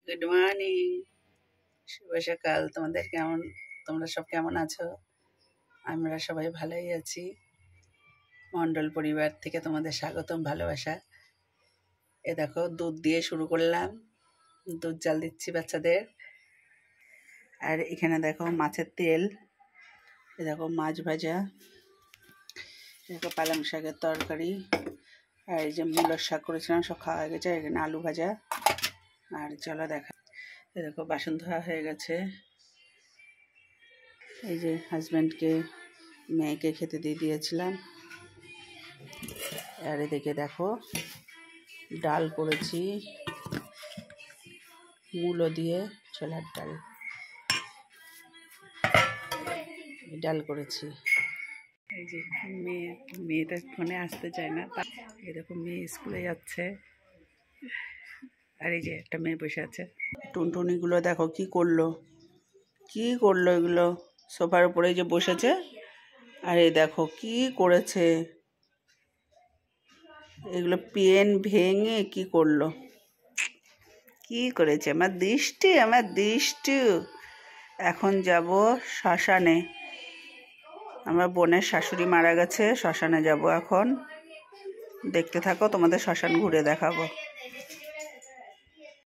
Good morning, শুভ সকাল। তোমরা সব কেমন আছো? আমরা সবাই ভালোই আছি। মণ্ডল পরিবার থেকে তোমাদের স্বাগতম, ভালোবাসা। এ দেখো, দুধ দিয়ে শুরু করলাম, দুধ জাল দিচ্ছি বাচ্চাদের। আর এখানে দেখো মাছের তেল, এ দেখো মাছ ভাজা, দেখো পালং শাকের তরকারি, আর এই যে মূলার শাক করেছিলাম, সব খাওয়া হয়ে গেছে। এখানে আলু ভাজা। আর চলো দেখা, এ দেখো বাসন ধোয়া হয়ে গেছে। এই যে হাজব্যান্ডকে মেয়েকে খেতে দিয়ে দিয়েছিলাম। আর এদিকে দেখো ডাল করেছি, মূলো দিয়ে ছোলার ডাল, ডাল করেছি। এই যে মেয়েটা ফোনে আসতে চায় না, এরকম মেয়ে স্কুলে যাচ্ছে। আর এই যে একটা মেয়ে বসে আছে। টুনটুনিগুলো দেখো কি করলো এগুলো সোফার উপরে যে বসেছে। আর এই দেখো কি করেছে, এগুলো পেন ভেঙে কি করলো, কি করেছে আমার দৃষ্টি। এখন যাব শ্মশানে, আমার বোনের শাশুড়ি মারা গেছে, শ্মশানে যাব এখন। দেখতে থাকো, তোমাদের শ্মশান ঘুরে দেখাবো।